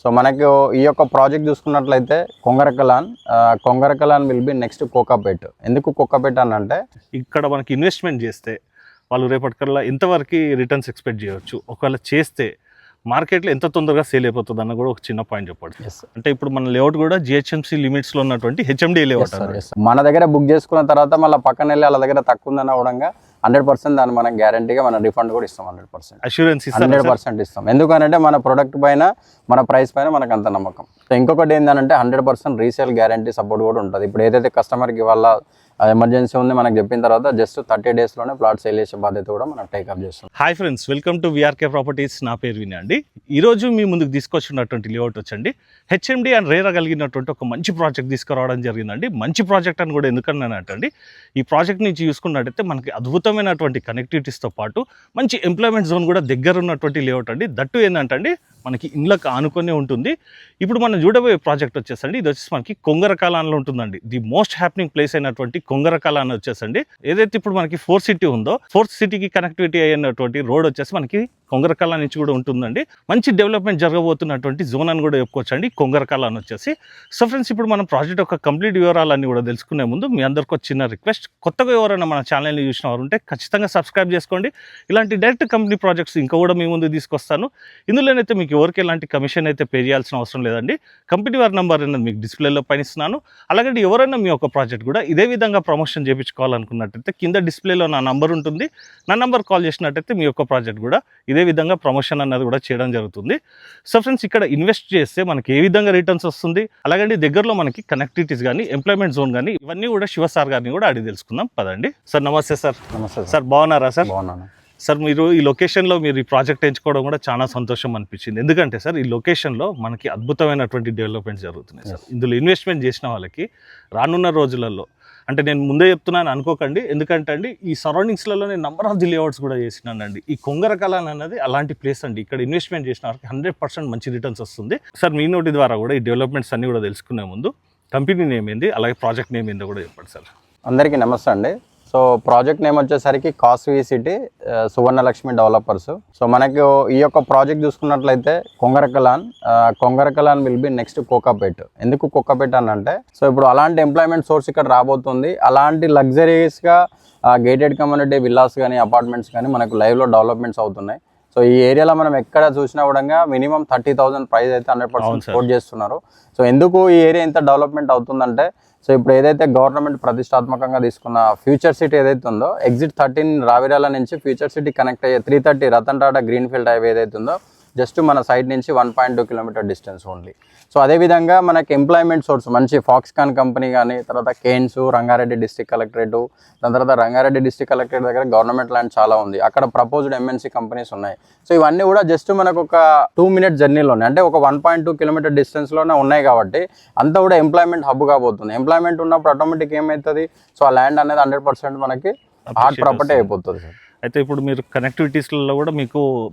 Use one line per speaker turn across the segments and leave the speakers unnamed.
So మనకు ఈ యొక్క ప్రాజెక్ట్ చూసుకున్నట్లయితే Kongarakalan will be next Kokapet. ఎందుకు కోకాపేట్ అని అంటే
ఇక్కడ మనకి ఇన్వెస్ట్మెంట్ చేస్తే వాళ్ళు రేపటికల్లా ఎంతవరకు రిటర్న్స్ ఎక్స్పెక్ట్ చేయవచ్చు, ఒకవేళ చేస్తే మార్కెట్లో ఎంత తొందరగా సేల్ అయిపోతుంది అన్న కూడా ఒక చిన్న పాయింట్ చెప్పండి. అంటే ఇప్పుడు మన లేఅవుట్ కూడా జిహెచ్ఎంసీ లిమిట్స్లో ఉన్నటువంటి హెచ్ఎండి లేఅవుట్.
మన దగ్గర బుక్ చేసుకున్న తర్వాత మళ్ళీ పక్కన వెళ్ళి వాళ్ళ దగ్గర తక్కువ ఉందన్న కూడా 100% దాన్ని మనం గ్యారంటీగా మన రిఫండ్ కూడా ఇస్తాం. 100%
అష్యూరెన్స్
100% ఇస్తాం. ఎందుకంటే మన ప్రొడక్ట్ పైన మన ప్రైస్ పైన మనకు అంత నమ్మకం. సో ఇంకొకటి ఏంటంటే 100% రీసేల్ గ్యారంటీ సపోర్ట్ కూడా ఉంటుంది. ఇప్పుడు ఏదైతే కస్టమర్కి వాళ్ళ ఎమర్జెన్సీ ఉంది మనకు చెప్పిన తర్వాత జస్ట్ 30 డేస్లోనే ప్లాట్ సేల్ చేసే బాధ్యత కూడా మనం టేకప్ చేస్తాం.
Hi friends, welcome to VRK properties. నా పేరు వినయ్ అండి. ఈరోజు మీ ముందుకు తీసుకొచ్చినటువంటి లేఅవుట్ వచ్చండి హెచ్ఎండి అండ్ రేరా కలిగినటువంటి ఒక మంచి ప్రాజెక్ట్ తీసుకురావడం జరిగిందండి. మంచి ప్రాజెక్ట్ అని కూడా ఎందుకన్నానంటే ఈ ప్రాజెక్ట్ నుంచి చూసుకున్నట్టయితే మనకి అద్భుతమైనటువంటి కనెక్టివిటీస్తో పాటు మంచి ఎంప్లాయ్మెంట్ జోన్ కూడా దగ్గర ఉన్నటువంటి లేఅవుట్ అండి. దట్టు ఏంటంటే మనకి ఇళ్ళకి ఆనుకొని ఉంటుంది. ఇప్పుడు మనం చూడబోయే ప్రాజెక్ట్ వచ్చేసండి ఇది వచ్చేసి మనకి కొంగరకలాన్లో ఉంటుందండి. ది మోస్ట్ హ్యాపెనింగ్ ప్లేస్ అయినటువంటి కొంగరకలాన్ వచ్చేసండి ఏదైతే ఇప్పుడు మనకి 4th సిటీ ఉందో 4th సిటీకి కనెక్టివిటీ అయినటువంటి రోడ్ వచ్చేసి మనకి కొంగరకలాన్ నుంచి కూడా ఉంటుందండి. మంచి డెవలప్మెంట్ జరగబోతున్నటువంటి జోన్ అని కూడా చెప్పుకోవచ్చండి కొంగరకలాన్ వచ్చేసి. సో ఫ్రెండ్స్, ఇప్పుడు మనం ప్రాజెక్ట్ యొక్క కంప్లీట్ వివరాలన్నీ కూడా తెలుసుకునే ముందు మీ అందరికీ ఒక చిన్న రిక్వెస్ట్, కొత్తగా ఎవరైనా మన ఛానల్ని చూసిన వారు ఉంటే ఖచ్చితంగా సబ్స్క్రైబ్ చేసుకోండి. ఇలాంటి డైరెక్ట్ కంపెనీ ప్రాజెక్ట్స్ ఇంకా కూడా మీ ముందు తీసుకొస్తాను. ఇందులోనైతే మీకు ఎవరికి ఎలాంటి కమిషన్ అయితే పే చేయాల్సిన అవసరం లేదండి. కంపెనీ వారి నెంబర్ అనేది మీకు డిస్ప్లేలో పైన ఇస్తున్నాను. అలాగే ఎవరైనా మీ యొక్క ప్రాజెక్ట్ కూడా ఇదే విధంగా ప్రమోషన్ చేయించుకోవాలనుకున్నట్టయితే కింద డిస్ప్లేలో నా నంబర్ ఉంటుంది. నా నంబర్ కాల్ చేసినట్టయితే మీ యొక్క ప్రాజెక్ట్ కూడా ఇదే విధంగా ప్రమోషన్ అన్నది కూడా చేయడం జరుగుతుంది. సో ఫ్రెండ్స్, ఇక్కడ ఇన్వెస్ట్ చేస్తే మనకి ఏ విధంగా రిటర్న్స్ వస్తుంది, అలాగే దగ్గరలో మనకి కనెక్టివిటీస్ కానీ ఎంప్లాయ్మెంట్ జోన్ కానీ ఇవన్నీ కూడా శివ సార్ గారిని కూడా అడిగి తెలుసుకుందాం పదండి. సార్ నమస్తే. సార్
నమస్తే
సార్, బాగున్నారా సార్?
బాగున్నాను
సార్. మీరు ఈ లొకేషన్లో మీరు ఈ ప్రాజెక్ట్ ఎంచుకోవడం కూడా చాలా సంతోషం అనిపించింది. ఎందుకంటే సార్ ఈ లొకేషన్లో మనకి అద్భుతమైనటువంటి డెవలప్మెంట్స్ జరుగుతున్నాయి సార్. ఇందులో ఇన్వెస్ట్మెంట్ చేసిన వాళ్ళకి రానున్న రోజులలో, అంటే నేను ముందే చెప్తున్నాను అనుకోకండి, ఎందుకంటే అండి ఈ సరౌండింగ్స్లలో నేను నంబర్ ఆఫ్ ది లేఅవుట్స్ కూడా చేసినానండి. ఈ కొంగరకలాన్ అనేది అలాంటి ప్లేస్ అండి. ఇక్కడ ఇన్వెస్ట్మెంట్ చేసిన వారికి 100% మంచి రిటర్న్స్ వస్తుంది. సార్ మీ నోటి ద్వారా కూడా ఈ డెవలప్మెంట్స్ అన్నీ కూడా తెలుసుకునే ముందు కంపెనీ నేమ్ ఏంది, అలాగే ప్రాజెక్ట్ నేమ్ ఏందో కూడా చెప్పండి సార్.
అందరికీ నమస్తే అండి. సో ప్రాజెక్ట్ నేమ్ వచ్చేసరికి కాస్వి సిటీ సువర్ణలక్ష్మి డెవలపర్స్. సో మనకు ఈ యొక్క ప్రాజెక్ట్ చూసుకున్నట్లయితే Kongarakalan will be next Kokapet. ఎందుకు కోకాపేట్ అని అంటే సో ఇప్పుడు అలాంటి ఎంప్లాయ్మెంట్ సోర్స్ ఇక్కడ రాబోతుంది. అలాంటి లగ్జరీస్గా గేటెడ్ కమ్యూనిటీ విల్లాస్ కానీ అపార్ట్మెంట్స్ కానీ మనకు లైవ్లో డెవలప్మెంట్స్ అవుతున్నాయి. సో ఈ ఏరియాలో మనం ఎక్కడ చూసినా కూడా మినిమం 30,000 ప్రైస్ అయితే 100% సపోర్ట్ చేస్తున్నారు. సో ఎందుకు ఈ ఏరియా ఇంత డెవలప్మెంట్ అవుతుందంటే సో ఇప్పుడు ఏదైతే గవర్నమెంట్ ప్రతిష్టాత్మకంగా తీసుకున్న ఫ్యూచర్ సిటీ ఏదైతే ఉందో ఎగ్జిట్ 13 రావిరాల నుంచి ఫ్యూచర్ సిటీ కనెక్ట్ అయ్యే 330 రతన్ టాటా గ్రీన్ఫీల్డ్ హైవే ఏదైతే ఉందో జస్ట్ మన సైడ్ నుంచి 1.2 కిలోమీటర్ డిస్టెన్స్ ఓన్లీ. సో అదేవిధంగా మనకి ఎంప్లాయ్మెంట్ సోర్స్ మంచి ఫాక్స్కాన్ కంపెనీ కానీ, తర్వాత కేన్స్, రంగారెడ్డి డిస్ట్రిక్ట్ కలెక్టరేటు, దాని తర్వాత రంగారెడ్డి డిస్ట్రిక్ట్ కలెక్టరేట్ దగ్గర గవర్నమెంట్ ల్యాండ్ చాలా ఉంది. అక్కడ ప్రపోజ్డ్ ఎంఎన్సీ కంపెనీస్ ఉన్నాయి. సో ఇవన్నీ కూడా జస్ట్ మనకు ఒక 2 మినిట్ జర్నీలోనే, అంటే ఒక 1.2 కిలోమీటర్ డిస్టెన్స్లోనే ఉన్నాయి కాబట్టి అంతా కూడా ఎంప్లాయ్మెంట్ హబ్ కాబోతుంది. ఎంప్లాయ్మెంట్ ఉన్నప్పుడు ఆటోమేటిక్ ఏమవుతుంది, సో ఆ ల్యాండ్ అనేది 100% మనకి హార్డ్ ప్రాపర్టీ అయిపోతుంది సార్.
అయితే ఇప్పుడు మీరు కనెక్టివిటీస్లలో కూడా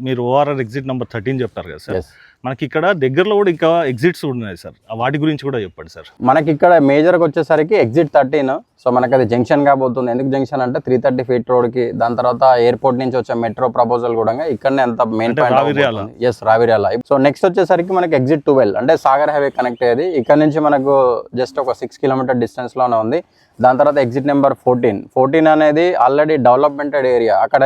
మీరు ఓఆర్ఆర్ ఎగ్జిట్ నెంబర్ 13 చెప్తారు కదా సార్. మనకి ఇక్కడ దగ్గరలో కూడా ఇంకా ఎగ్జిట్స్ ఉన్నాయి సార్, వాటి గురించి కూడా చెప్పండి సార్.
మనకి ఇక్కడ మేజర్గా వచ్చేసరికి ఎగ్జిట్ 13. సో మనకి అది జంక్షన్ కాబోతుంది. ఎందుకు జంక్షన్ అంటే 330 ఫీట్ రోడ్కి, దాని తర్వాత ఎయిర్పోర్ట్ నుంచి వచ్చే మెట్రో ప్రపోజల్ కూడా ఇక్కడనే అంత main point. Yes, Raviryala. So next వచ్చేసరికి మనకి ఎగ్జిట్ 12 అంటే సాగర్ హైవే కనెక్ట్ అయ్యేది. ఇక్కడ నుంచి మనకు జస్ట్ ఒక 6 కిలోమీటర్ డిస్టెన్స్లోనే ఉంది. దాని తర్వాత ఎగ్జిట్ నెంబర్ 14 అనేది ఆల్రెడీ డెవలప్మెంటెడ్ ఏరియా. అక్కడ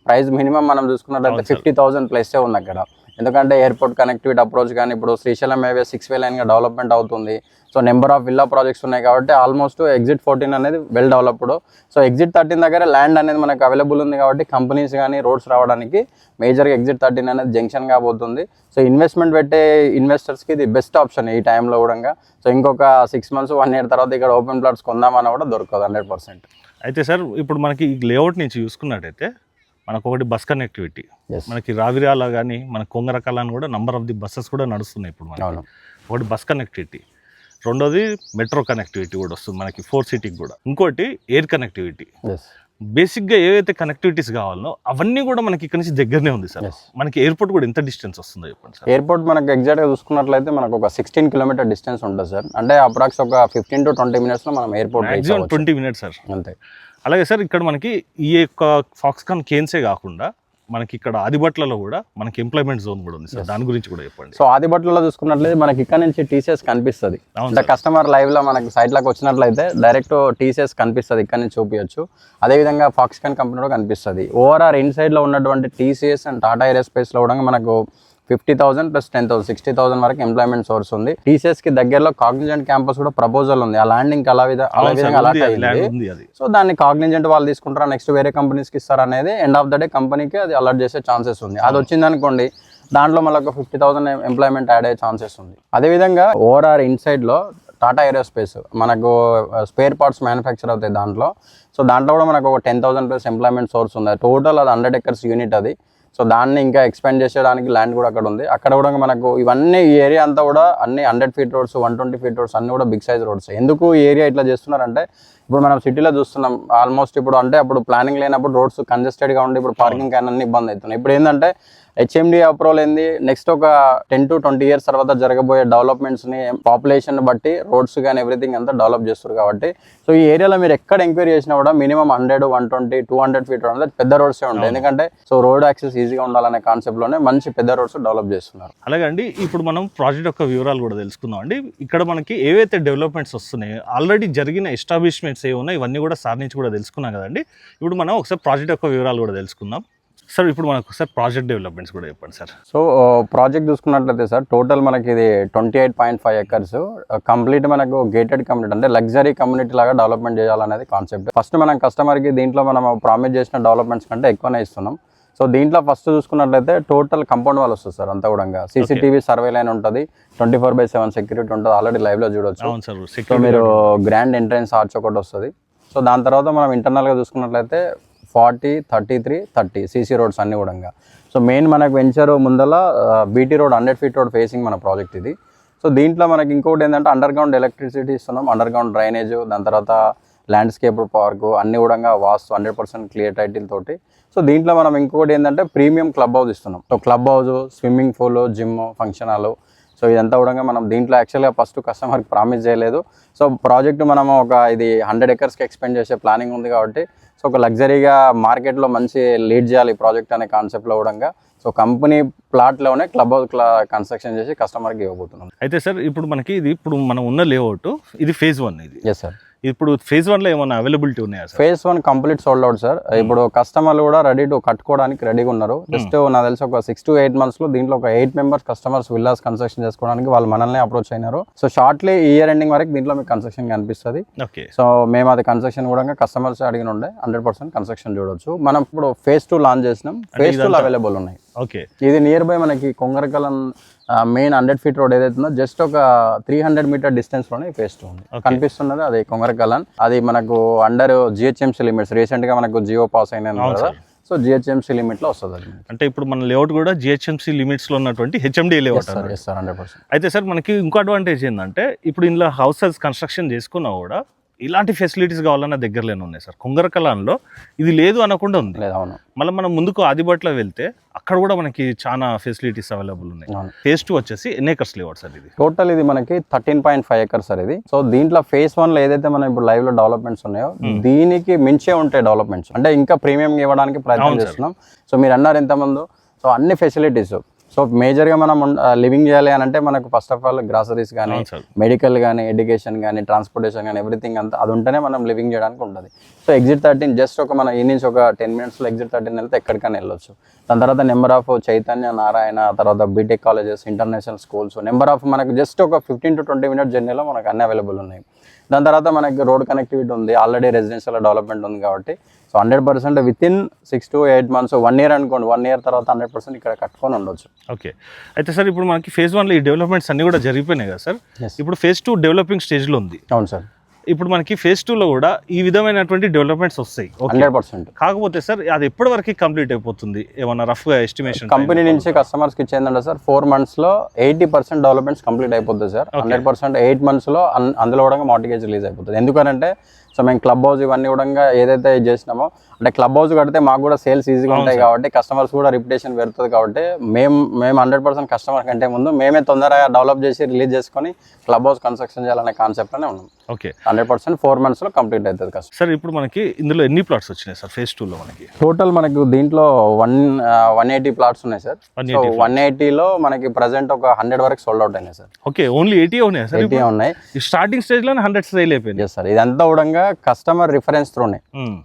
ప్రైస్ మినిమం మనం చూసుకున్నట్లయితే 50,000 ప్లస్ ఉంది అక్కడ. ఎందుకంటే ఎయిర్పోర్ట్ కనెక్టివిటీ అప్రోచ్ కానీ ఇప్పుడు శ్రీశైలం హైవే 6 లైన్గా డెవలప్మెంట్ అవుతుంది. So number of villa projects ఉన్నాయి కాబట్టి ఆల్మోస్ట్ ఎగ్జిట్ 14 అనేది వెల్ డెవలప్డ్. సో ఎగ్జిట్ 13 దగ్గర ల్యాండ్ అనేది మనకు అవైలబుల్ ఉంది కాబట్టి కంపెనీస్ కానీ రోడ్స్ రావడానికి మేజర్గా ఎగ్జిట్ 13 అనేది జంక్షన్ కాబోతుంది. సో ఇన్వెస్ట్మెంట్ పెట్టే ఇన్వెస్టర్స్కి ఇది బెస్ట్ ఆప్షన్ ఈ టైంలో కూడా. సో ఇంకొక 6 మంత్స్ 1 ఇయర్ తర్వాత ఇక్కడ ఓపెన్ ప్లాట్స్ కొందామన్నా కూడా దొరకదు 100%.
అయితే సార్ ఇప్పుడు మనకి ఈ లేఅవుట్ నుంచి చూసుకున్నట్టయితే మనకు ఒకటి బస్ కనెక్టివిటీ, మనకి రావిరాల కానీ మన కొంగరకలాన్ కూడా నంబర్ ఆఫ్ ది బస్సెస్ కూడా నడుస్తున్నాయి ఇప్పుడు మనకి. ఒకటి బస్ కనెక్టివిటీ, రెండోది మెట్రో కనెక్టివిటీ కూడా వస్తుంది మనకి 4th సిటీకి కూడా. ఇంకోటి ఎయిర్ కనెక్టివిటీ. బేసిక్గా ఏవైతే కనెక్టివిటీస్ కావాలో అవన్నీ కూడా మనకి ఇక్కడ నుంచి దగ్గరనే ఉంది సార్. మనకి ఎయిర్పోర్ట్ కూడా ఎంత డిస్టెన్స్ వస్తుందో చెప్పండి సార్.
ఎయిర్పోర్ట్ మనకి ఎగ్జాక్ట్గా చూసుకున్నట్లయితే మనకు ఒక 16 కిలోమీటర్ డిస్టెన్స్ ఉంటుంది సార్. అంటే అప్రాక్స్ ఒక 15 to 20 మినిట్స్లో మనం ఎయిర్పోర్ట్
20 మినిట్స్ సార్.
అంతే.
అలాగే సార్ ఇక్కడ మనకి ఈ యొక్క ఫాక్స్కాన్ కేన్సే కాకుండా మనకి ఇక్కడ ఆదిబట్లలో కూడా మనకి ఎంప్లాయ్మెంట్ జోన్ కూడా ఉంది సార్, దాని గురించి కూడా చెప్పండి.
సో ఆదిబట్లలో చూసుకున్నట్లయితే మనకి ఇక్కడ నుంచి టీసీఎస్ కనిపిస్తుంది. అంటే కస్టమర్ లైవ్ లో మనకి సైట్ లోకి వచ్చినట్లయితే డైరెక్ట్ టీసీఎస్ కనిపిస్తుంది, ఇక్కడ నుంచి చూపించచ్చు. అదేవిధంగా ఫాక్స్కాన్ కంపెనీ కూడా కనిపిస్తుంది. ఓవరాల్ ఇన్సైడ్ లో ఉన్నటువంటి టీసీఎస్ అండ్ టాటా ఏరోస్పేస్ లో కూడా మనకు 50,000 + 10,000 60,000 వరకు ఎంప్లాయ్మెంట్ సోర్స్ ఉంది. టీసీఎస్ కి దగ్గరలో కాగ్నిజెంట్ క్యాంపస్ కూడా ప్రపోజల్ ఉంది. ఆ ల్యాండింగ్ విధంగా అలాట్ అయింది. సో దాన్ని కాగ్నిజెంట్ వాళ్ళు తీసుకుంటారా, నెక్స్ట్ వేరే కంపెనీస్ కి ఇస్తారా అనేది ఎండ్ ఆఫ్ ద డే కంపెనీకి అది అలాట్ చేసే ఛాన్సెస్ ఉంది. అది వచ్చింది అనుకోండి, దాంట్లో మళ్ళీ ఒక 50,000 ఎంప్లాయ్మెంట్ యాడ్ అయ్యే ఛాన్సెస్ ఉంది. అదేవిధంగా ఓవరాల్ ఇన్సైడ్ లో టాటా ఏరోస్పేస్ మనకు స్పేర్ పార్ట్స్ మ్యానుఫ్యాక్చర్ అవుతాయి దాంట్లో. సో దాంట్లో కూడా మనకు ఒక 10,000+ ఎంప్లాయ్మెంట్ సోర్స్ ఉంది. టోటల్ అది 100 acres యూనిట్ అది. సో దాన్ని ఇంకా ఎక్స్పాండ్ చేసేయడానికి ల్యాండ్ కూడా అక్కడ ఉంది. అక్కడ కూడా మనకు ఇవన్నీ ఈ ఏరియా అంతా కూడా అన్ని 100 feet రోడ్స్, 120 feet రోడ్స్ అన్ని కూడా బిగ్ సైజ్ రోడ్స్. ఎందుకు ఈ ఏరియా ఇట్లా చేస్తున్నారంటే ఇప్పుడు మనం సిటీలో చూస్తున్నాం ఆల్మోస్ట్ ఇప్పుడు, అంటే అప్పుడు ప్లానింగ్ లేనప్పుడు రోడ్స్ కంజెస్టెడ్గా ఉండి ఇప్పుడు పార్కింగ్ అన్ని ఇబ్బంది అవుతున్నాయి. ఇప్పుడు ఏంటంటే హెచ్ఎండి అప్రూవల్ ఏంది, నెక్స్ట్ ఒక 10 to 20 years తర్వాత జరగబోయే డెవలప్మెంట్స్ని పాపులేషన్ బట్టి రోడ్స్ కానీ ఎవ్రీథింగ్ అంతా డెవలప్ చేస్తారు కాబట్టి, సో ఈ ఏరియాలో మీరు ఎక్కడ ఎంక్వైరీ చేసినా కూడా మినిమం 100, 120, 200 feet రోడ్ పెద్ద రోడ్సే ఉంటాయి. ఎందుకంటే సో రోడ్ యాక్సెస్ ఈజీగా ఉండాలనే కాన్సెప్ట్లోనే మంచి పెద్ద రోడ్స్ డెవలప్ చేస్తున్నారు.
అలాగే అండి, ఇప్పుడు మనం ప్రాజెక్ట్ యొక్క వివరాలు కూడా తెలుసుకుందాం అండి. ఇక్కడ మనకి ఏవైతే డెవలప్మెంట్స్ వస్తున్నాయో, ఆల్రెడీ జరిగిన ఎస్టాబ్లిష్మెంట్స్ ఏ ఉన్నాయి ఇవన్నీ కూడా సార్ నుంచి కూడా తెలుసుకున్నాం కదండి. ఇప్పుడు మనం ఒకసారి ప్రాజెక్ట్ యొక్క వివరాలు కూడా తెలుసుకుందాం. సార్ ఇప్పుడు మనకు ఒకసారి ప్రాజెక్ట్ డెవలప్మెంట్స్ కూడా చెప్పండి సార్.
సో ప్రాజెక్ట్ చూసుకున్నట్లయితే సార్ టోటల్ మనకి ఇది 28.5 acres కంప్లీట్ మనకు గేటెడ్ కమ్యూనిటీ, అంటే లగ్జరీ కమ్యూనిటీ లాగా డెవలప్మెంట్ చేయాలనేది కాన్సెప్ట్. ఫస్ట్ మనం కస్టమర్కి దీంట్లో మనం ప్రామిస్ చేసిన డెవలప్మెంట్స్ కంటే ఎక్కువనే ఇస్తున్నాం. సో దీంట్లో ఫస్ట్ చూసుకున్నట్లయితే టోటల్ కంపౌండ్ వాల్ వస్తుంది సార్, అంతా కూడా CCTV సర్వే లైన్ ఉంటుంది, 24/7 సెక్యూరిటీ ఉంటుంది, ఆల్రెడీ లైవ్ లో చూడొచ్చు. సో మీరు గ్రాండ్ ఎంట్రన్స్ ఆర్చ్ ఒకటి వస్తుంది. సో దాని తర్వాత మనం ఇంటర్నల్గా చూసుకున్నట్లయితే 40, 33, 30 CC రోడ్స్ అన్ని కూడా. సో మెయిన్ మనకు వెంచర్ ముందల BT road 100 feet road facing మన ప్రాజెక్ట్ ఇది. సో దీంట్లో మనకి ఇంకోటి ఏంటంటే అండర్ గ్రౌండ్ ఎలక్ట్రిసిటీ ఇస్తున్నాం, అండర్ గ్రౌండ్ డ్రైనేజ్, దాని తర్వాత ల్యాండ్స్కేప్ పార్క్ అన్ని కూడా వాస్తు 100% క్లియర్ టైటిల్ తోటి. సో దీంట్లో మనం ఇంకోటి ఏంటంటే ప్రీమియం క్లబ్ హౌస్ ఇస్తున్నాం. So club house, swimming pool, gym, function hall. So ఇదంతా కూడా మనం దీంట్లో యాక్చువల్గా ఫస్ట్ కస్టమర్కి ప్రామిస్ చేయలేదు. సో ప్రాజెక్ట్ మనము ఒక ఇది 100 acresకి ఎక్స్పెండ్ చేసే ప్లానింగ్ ఉంది కాబట్టి, సో ఒక లగ్జరీగా మార్కెట్లో మంచి లీడ్ చేయాలి ప్రాజెక్ట్ అనే కాన్సెప్ట్లో కూడా సో కంపెనీ ప్లాట్లోనే క్లబ్ హౌస్ కన్స్ట్రక్షన్ చేసి కస్టమర్కి ఇవ్వబోతున్నాం.
అయితే సార్ ఇప్పుడు మనకి ఇది ఇప్పుడు మనం ఉన్న లేఅవుట్ ఇది phase 1 ఇది.
Yes sir.
ఇప్పుడు phase 1లో ఏమైనా అవైలబిలిటీ ఉన్నాయా sir?
phase 1 complete sold out sir. ఇప్పుడు కస్టమర్లు కూడా రెడీ టు కట్టుకోవడానికి రెడీగా ఉన్నారు. జస్ట్ నాకు తెలిసి ఒక 6 to 8 months లో దీంట్లో ఒక 8 members కస్టమర్స్ విల్లాస్ కన్స్ట్రక్షన్ చేసుకోవడానికి వాళ్ళు మనల్ని అప్రోచ్ అయినారు. సో షార్ట్లీ ఇయర్ ఎండింగ్ వరకు దీంట్లో మీకు కన్స్ట్రక్షన్ కనిపిస్తుంది. సో మేము అది కన్స్ట్రక్షన్ కూడా కస్టమర్స్ అడిగిన ఉండే 100% కన్స్ట్రక్షన్ చూడొచ్చు. మనం ఇప్పుడు phase 2 లాంచ్ చేసినాం. phase 2 అవైలబుల్ ఉన్నాయి.
ఓకే.
ఇది నియర్ బై మనకి కొంగరకలం మెయిన్ 100 feet రోడ్ ఏదైతుందో జస్ట్ ఒక 300 meter డిస్టెన్స్ లోనే phase 2 ఉంది. కనిపిస్తున్నది అది కొంగరకలం. అది మనకు అండర్ GHMC లిమిట్స్, రీసెంట్ గా మనకు జియో పాస్ అయిన కదా. సో GHMC లిమిట్ లో వస్తుంది అది.
అంటే ఇప్పుడు మన లేఅవుట్ కూడా GHMC లిమిట్స్ లో ఉన్నటువంటి HMD లేఅవుట్
సార్. 100%.
అయితే సార్ మనకి ఇంకో అడ్వాంటేజ్ ఏంటంటే ఇప్పుడు ఇందులో హౌసెస్ కన్స్ట్రక్షన్ చేసుకున్నా కూడా ఇలాంటి ఫెసిలిటీస్ కావాలన్న దగ్గరలోనే ఉన్నాయి సార్. కొంగరకలాన్లో ఇది లేదు అనకుండా ఉంది.
అవును.
మళ్ళీ మనం ముందుకు ఆదిబట్లో వెళ్తే అక్కడ కూడా మనకి చాలా ఫెసిలిటీస్ అవైలబుల్ ఉన్నాయి. phase 2 వచ్చేసి ఎన్ని ఎకర్స్ లేఅవుట్ సార్ ఇది?
టోటల్ ఇది మనకి 13.5 acres సార్ ఇది. సో దీంట్లో phase 1 లో ఏదైతే మనం ఇప్పుడు లైవ్ లో డెవలప్మెంట్స్ ఉన్నాయో దీనికి మించే ఉంటాయి డెవలప్మెంట్స్, అంటే ఇంకా ప్రీమియం ఇవ్వడానికి ప్రయత్నం చేస్తున్నాం. సో మీరు అన్నారు ఎంతమందో, సో అన్ని ఫెసిలిటీస్. సో మేజర్గా మనం లివింగ్ చేయాలి అని అంటే మనకు ఫస్ట్ ఆఫ్ ఆల్ గ్రాసరీస్ కానీ, మెడికల్ కానీ, ఎడ్యుకేషన్ కానీ, ట్రాన్స్పోర్టేషన్ కానీ ఎవ్రీథింగ్ అంతా అది ఉంటేనే మనం లివింగ్ చేయడానికి ఉంటుంది. సో exit 13 జస్ట్ ఒక మన ఈ నుంచి ఒక 10 minutes exit 13 వెళ్తే ఎక్కడికైనా వెళ్ళొచ్చు. దాని తర్వాత నెంబర్ ఆఫ్ చైతన్య, నారాయణ, తర్వాత B Tech colleges, international schools, number of మనకు జస్ట్ ఒక 15 to 20 minute జర్నీలో మనకు అన్ని అవైలబుల్ ఉన్నాయి. దాని తర్వాత మనకి రోడ్ కనెక్టివిటీ ఉంది, ఆల్రెడీ రెసిడెన్షియల్ డెవలప్మెంట్ ఉంది కాబట్టి so 100% within 6 to 8 months, 1 year అనుకోండి, 1 year తర్వాత 100% ఇక్కడ కట్టుకొని ఉండొచ్చు.
ఓకే. అయితే సార్ ఇప్పుడు మనకి phase 1లో ఈ డెవలప్మెంట్స్ అన్ని కూడా జరిగిపోయినాయి కదా సార్. ఇప్పుడు phase 2 డెవలపింగ్ స్టేజ్లో ఉంది.
అవును సార్.
ఇప్పుడు మనకి phase 2లో కూడా ఈ విధమైనటువంటి డెవలప్మెంట్స్ వస్తాయి.
100%.
కాకపోతే సార్ అది ఎప్పటి వరకు కంప్లీట్ అయిపోతుంది? ఏమన్నా రఫ్గా ఎస్టిమేషన్?
కంపెనీ నుంచి కస్టమర్స్కి ఇచ్చేందంటే సార్ 4 months లో 80% డెవలప్మెంట్స్ కంప్లీట్ అయిపోతుంది సార్. 100% 8 months లో అందులో కూడా మార్టిగేజ్ రిలీజ్ అయిపోతుంది. ఎందుకంటే సో మేము క్లబ్ హౌస్ ఇవన్నీ కూడా ఏదైతే చేసినామో అంటే క్లబ్ హౌస్ కడితే మాకు కూడా సేల్స్ ఈజీగా ఉంటాయి కాబట్టి కస్టమర్స్ కూడా రిప్యుటేషన్ పెరుగుతుంది కాబట్టి మేము 100% కస్టమర్ కంటే ముందు మేమే తొందరగా డెవలప్ చేసి రిలీజ్ చేసుకొని క్లబ్ హౌస్ కన్స్ట్రక్షన్ చేయాలనే కాన్సెప్ట్లోనే ఉన్నాం.
ఓకే,
100% 4 monthsలో కంప్లీట్ అవుతుంది కస్టమర్.
సార్ ఇప్పుడు మనకి ఇందులో ఎన్ని ప్లాట్స్ వచ్చినాయి సార్ ఫేజ్ 2లో? మనకి
టోటల్ మనకు దీంట్లో 180 ప్లాట్స్ ఉన్నాయి సార్. 180లో మనకి ప్రజెంట్ ఒక 100 వరకు సోల్డ్ అవుట్ అయినాయి సార్.
ఓకే, ఓన్లీ 80 ఉన్నాయి సార్.
80 ఉన్నాయి.
స్టార్టింగ్ స్టేజ్ లో 100 సేల్ అయిపోయింది
సార్. ఇదంతా కూడా కస్టమర్ రిఫరెన్స్ త్రూనే.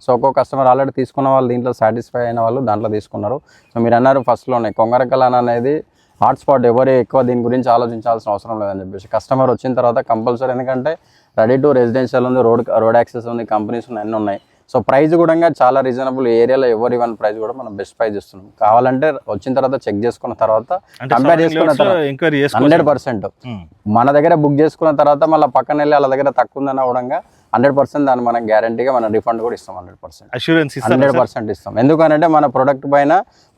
సో ఒక్కో కస్టమర్ ఆల్రెడీ తీసుకున్న వాళ్ళు దీంట్లో సాటిస్ఫై అయిన వాళ్ళు దాంట్లో తీసుకున్నారు. సో మీరు అన్నారు ఫస్ట్లోనే కొంగరకలాన్ అనేది హాట్స్పాట్, ఎవరు ఎక్కువ దీని గురించి ఆలోచించాల్సిన అవసరం లేదని చెప్పేసి కస్టమర్ వచ్చిన తర్వాత కంపల్సరీ, ఎందుకంటే రెడీ టు రెసిడెన్షియల్ ఉంది, రోడ్ యాక్సెస్ ఉంది, కంపెనీస్ ఉన్నాయి, అన్నీ ఉన్నాయి. సో ప్రైస్ కూడా చాలా రీజనబుల్ ఏరియాలో ఎవరు ఇవన్న ప్రైస్ కూడా మనం బెస్ట్ ప్రైస్ ఇస్తున్నాం. కావాలంటే వచ్చిన తర్వాత చెక్ చేసుకున్న తర్వాత కంపేర్ చేసుకున్న తర్వాత 100% మన దగ్గర బుక్ చేసుకున్న తర్వాత మళ్ళీ పక్కన వెళ్ళి వాళ్ళ దగ్గర తక్కువ ఉందన్న కూడా 100% దాన్ని మనం గ్యారంటీగా మనం రిఫండ్ కూడా ఇస్తాం. 100% ఇస్తాం. ఎందుకంటే మన ప్రొడక్ట్ పైన,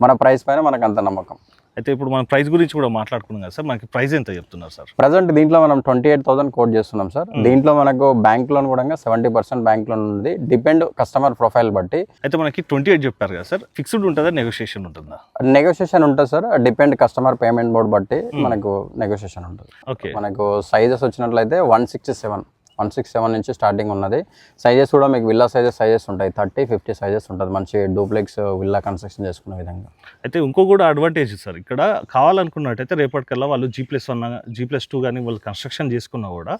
మన ప్రైస్ పైన మనకు అంత నమ్మకం.
అయితే ఇప్పుడు మనం ప్రైస్ గురించి కూడా మాట్లాడుకున్నాం కదా సార్, మనకి ప్రైస్ ఎంత చెప్తున్నారు సార్?
ప్రజెంట్ దీంట్లో మనం 28,000 కోట్ చేస్తున్నాం సార్. దీంట్లో మనకు బ్యాంక్ లోన్ కూడా 70% బ్యాంక్ లోన్ ఉంది, డిపెండ్ కస్టమర్ ప్రొఫైల్ బట్టి.
అయితే మనకి 28 చెప్పారు కదా సార్, ఫిక్స్డ్ ఉంటుందా, నెగోషియేషన్ ఉంటుందా?
నెగోషియేషన్ ఉంటుంది sir, depend customer payment mode బట్టి మనకు నెగోషియేషన్ ఉంటుంది.
ఓకే,
మనకు సైజెస్ వచ్చినట్లయితే 167 నుంచి స్టార్టింగ్ ఉన్నది. సైజెస్ కూడా మీకు విల్లా సైజెస్ ఉంటాయి, 30-50 సైజెస్ ఉంటుంది. మంచి డూప్లెక్స్ విల్లా కన్స్ట్రక్షన్ చేసుకునే విధంగా.
అయితే ఇంకో కూడా అడ్వాంటేజ్ సార్, ఇక్కడ కావాలనుకున్నట్టయితే రేపటికల్లా వాళ్ళు G+1 G+2 కానీ వాళ్ళు కన్స్ట్రక్షన్ చేసుకున్నా కూడా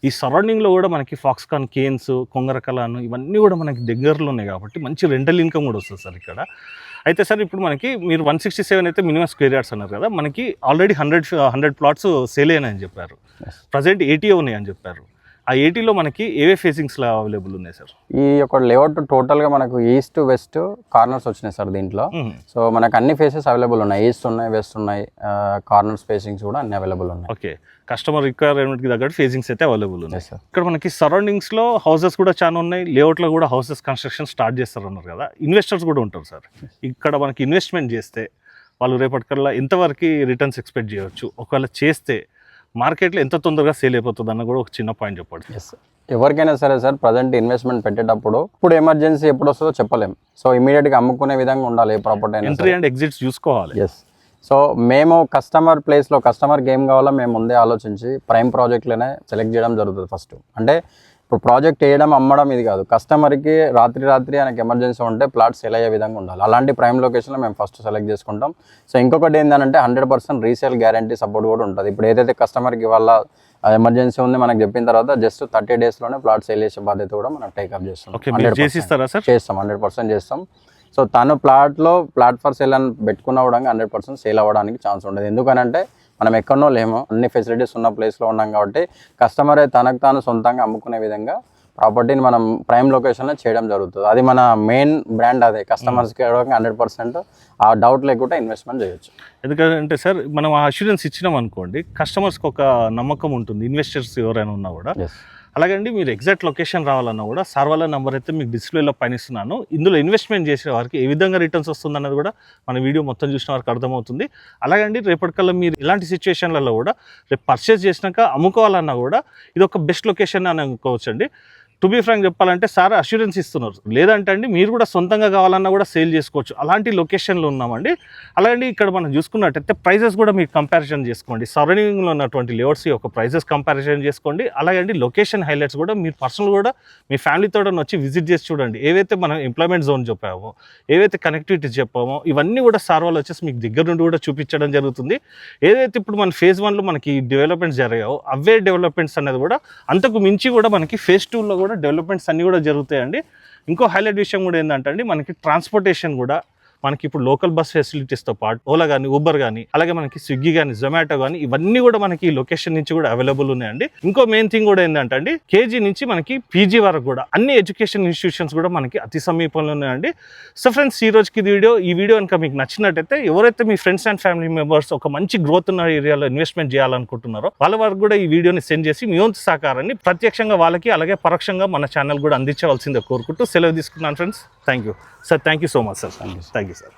ఈ సరౌండింగ్లో కూడా మనకి ఫాక్స్కాన్, కేన్స్, కొంగరకలాన్ ఇవన్నీ కూడా మనకి దగ్గరలో ఉన్నాయి కాబట్టి మంచి రెంటల్ ఇన్కమ్ కూడా వస్తుంది సార్ ఇక్కడ. అయితే సార్ ఇప్పుడు మనకి మీరు 167 అయితే మినిమం స్క్వేర్ యార్డ్స్ అన్నారు కదా, మనకి ఆల్రెడీ 100 ప్లాట్స్ సేల్ అయినాయని చెప్పారు. ప్రజెంట్ 80 ఉన్నాయని చెప్పారు. ఆ 80లో మనకి ఏవే ఫేసింగ్స్లో అవైలబుల్ ఉన్నాయి సార్?
ఈ యొక్క లేఅవుట్ టోటల్గా మనకు ఈస్ట్ వెస్ట్ కార్నర్స్ వచ్చినాయి సార్ దీంట్లో. సో మనకు అన్ని ఫేసెస్ అవైలబుల్ ఉన్నాయి, ఈస్ట్ ఉన్నాయి, వెస్ట్ ఉన్నాయి, కార్నర్ ఫేసింగ్స్ కూడా అన్ని అవైలబుల్ ఉన్నాయి.
ఓకే, కస్టమర్ రిక్వైర్మెంట్కి తగ్గట్టు ఫేసింగ్స్ అయితే అవైలబుల్ ఉన్నాయి సార్. ఇక్కడ మనకి సరౌండింగ్స్లో హౌసెస్ కూడా చాలా ఉన్నాయి, లేఅవుట్లో కూడా హౌసెస్ కన్స్ట్రక్షన్ స్టార్ట్ చేస్తారన్నారు కదా, ఇన్వెస్టర్స్ కూడా ఉంటారు సార్. ఇక్కడ మనకి ఇన్వెస్ట్మెంట్ చేస్తే వాళ్ళు రేపటికల్లా ఎంతవరకు రిటర్న్స్ ఎక్స్పెక్ట్ చేయవచ్చు, ఒకవేళ చేస్తే మార్కెట్లో ఎంత తొందరగా సేల్ అయిపోతుంది అన్న కూడా ఒక చిన్న పాయింట్ చెప్పండి.
ఎవరికైనా సరే సార్, ప్రజెంట్ ఇన్వెస్ట్మెంట్ పెట్టేటప్పుడు ఇప్పుడు ఎమర్జెన్సీ ఎప్పుడు వస్తుందో చెప్పలేం. సో ఇమీడియట్గా అమ్ముకునే విధంగా ఉండాలి ఏ ప్రాపర్టీ అయినా.
ఎంట్రీ అండ్ ఎగ్జిట్స్ చూసుకోవాలి.
ఎస్. సో మేము కస్టమర్ ప్లేస్లో కస్టమర్కి ఏం కావాలో మేము ముందే ఆలోచించి ప్రైమ్ ప్రాజెక్ట్లోనే సెలెక్ట్ చేయడం జరుగుతుంది ఫస్ట్. అంటే ఇప్పుడు ప్రాజెక్ట్ వేయడం, అమ్మడం ఇది కాదు, కస్టమర్కి రాత్రి ఆయనకి ఎమర్జెన్సీ ఉంటే ప్లాట్ సేల్ అయ్యే విధంగా ఉండాలి. అలాంటి ప్రైమ్ లొకేషన్లో మేము ఫస్ట్ సెలెక్ట్ చేసుకుంటాం. సో ఇంకొకటి ఏంటంటే 100% రీసేల్ గ్యారంటీ సపోర్ట్ కూడా ఉంటుంది. ఇప్పుడు ఏదైతే కస్టమర్కి వాళ్ళ ఎమర్జెన్సీ ఉంది మనకు చెప్పిన తర్వాత జస్ట్ 30 daysలోనే ప్లాట్ సేల్ చేసే బాధ్యత కూడా మనం టేకప్ చేస్తాం.
100%
చేస్తాం, 100% చేస్తాం. సో తను ప్లాట్ ఫర్ సేల్ అని పెట్టుకున్న కూడా 100% సేల్ అవ్వడానికి ఛాన్స్ ఉండదు. ఎందుకనంటే మనం ఎక్కడనో లేము, అన్ని ఫెసిలిటీస్ ఉన్న ప్లేస్లో ఉన్నాం కాబట్టి కస్టమరే తనకు తాను సొంతంగా అమ్ముకునే విధంగా ప్రాపర్టీని మనం ప్రైమ్ లొకేషన్లో చేయడం జరుగుతుంది. అది మన మెయిన్ బ్రాండ్, అదే కస్టమర్స్కి 100% ఆ డౌట్ లేకుండా ఇన్వెస్ట్మెంట్ చేయొచ్చు.
ఎందుకంటే సార్ మనం ఆ అష్యూరెన్స్ ఇచ్చినాం అనుకోండి, కస్టమర్స్కి ఒక నమ్మకం ఉంటుంది, ఇన్వెస్టర్స్ ఎవరైనా ఉన్నా కూడా. అలాగండి మీరు ఎగ్జాక్ట్ లొకేషన్ రావాలన్నా కూడా సార్ వాళ్ళ నెంబర్ అయితే మీకు డిస్ప్లేలో పైన ఇస్తున్నాను. ఇందులో ఇన్వెస్ట్మెంట్ చేసే వారికి ఏ విధంగా రిటర్న్స్ వస్తుంది అన్నది కూడా మన వీడియో మొత్తం చూసిన వారికి అర్థమవుతుంది. అలాగండి రేపటికల్లా మీరు ఇలాంటి సిచ్యువేషన్లలో కూడా రేపు పర్చేస్ చేసినాక అమ్ముకోవాలన్నా కూడా ఇది ఒక బెస్ట్ లొకేషన్ అని అనుకోవచ్చండి. టు బీ ఫ్రాంక్ చెప్పాలంటే సార్ అష్యూరెన్స్ ఇస్తున్నారు, లేదంటే అండి మీరు కూడా సొంతంగా కావాలన్నా కూడా సేల్ చేసుకోవచ్చు, అలాంటి లొకేషన్లో ఉన్నామండి. అలాగే ఇక్కడ మనం చూసుకున్నట్టయితే ప్రైజెస్ కూడా మీరు కంపారిజన్ చేసుకోండి, సరౌండింగ్లో ఉన్నటువంటి లేఅవుట్స్ యొక్క ప్రైజెస్ కంపారిజన్ చేసుకోండి. అలాగే లొకేషన్ హైలైట్స్ కూడా మీరు పర్సనల్ కూడా మీ ఫ్యామిలీతో వచ్చి విజిట్ చేసి చూడండి. ఏవైతే మనం ఎంప్లాయ్మెంట్ జోన్ చెప్పామో, ఏవైతే కనెక్టివిటీస్ చెప్పామో ఇవన్నీ కూడా సార్ వాళ్ళు వచ్చేసి మీకు దగ్గర నుండి కూడా చూపించడం జరుగుతుంది. ఏదైతే ఇప్పుడు మన ఫేజ్ 1లో మనకి డెవలప్మెంట్స్ జరిగాయో అవే డెవలప్మెంట్స్ అనేది కూడా అంతకు మించి కూడా మనకి ఫేజ్ 2లో కూడా డెవలప్మెంట్స్ అన్నీ కూడా జరుగుతాయండి. ఇంకో హైలైట్ విషయం కూడా ఏంటంటే అండి, మనకి ట్రాన్స్పోర్టేషన్ కూడా మనకి ఇప్పుడు లోకల్ బస్ ఫెసిలిటీస్తో పాటు ఓలా కానీ, ఊబర్ కానీ, అలాగే మనకి స్విగ్గీ కానీ, జొమాటో కానీ ఇవన్నీ కూడా మనకి ఈ లొకేషన్ నుంచి కూడా అవైలబుల్ ఉన్నాయండి. ఇంకో మెయిన్ థింగ్ కూడా ఏంటంటే అండి, కేజీ నుంచి మనకి పీజీ వరకు కూడా అన్ని ఎడ్యుకేషన్ ఇన్స్టిట్యూషన్స్ కూడా మనకి అతి సమీపంలో ఉన్నాయండి. సో ఫ్రెండ్స్, ఈ రోజుకి ఈ వీడియో కనుక మీకు నచ్చినట్టయితే ఎవరైతే మీ ఫ్రెండ్స్ అండ్ ఫ్యామిలీ మెంబర్స్ ఒక మంచి గ్రోత్ ఉన్న ఏరియాలో ఇన్వెస్ట్మెంట్ చేయాలనుకుంటున్నారో వాళ్ళ వరకు కూడా ఈ వీడియోని సెండ్ చేసి మీ వంతు సహకారాన్ని ప్రత్యక్షంగా వాళ్ళకి అలాగే పరోక్షంగా మన ఛానల్ కూడా అందించవలసిందే కోరుకుంటూ సెలవు తీసుకున్నాను friends. Thank you sir. Thank you so much sir. Thank you sir.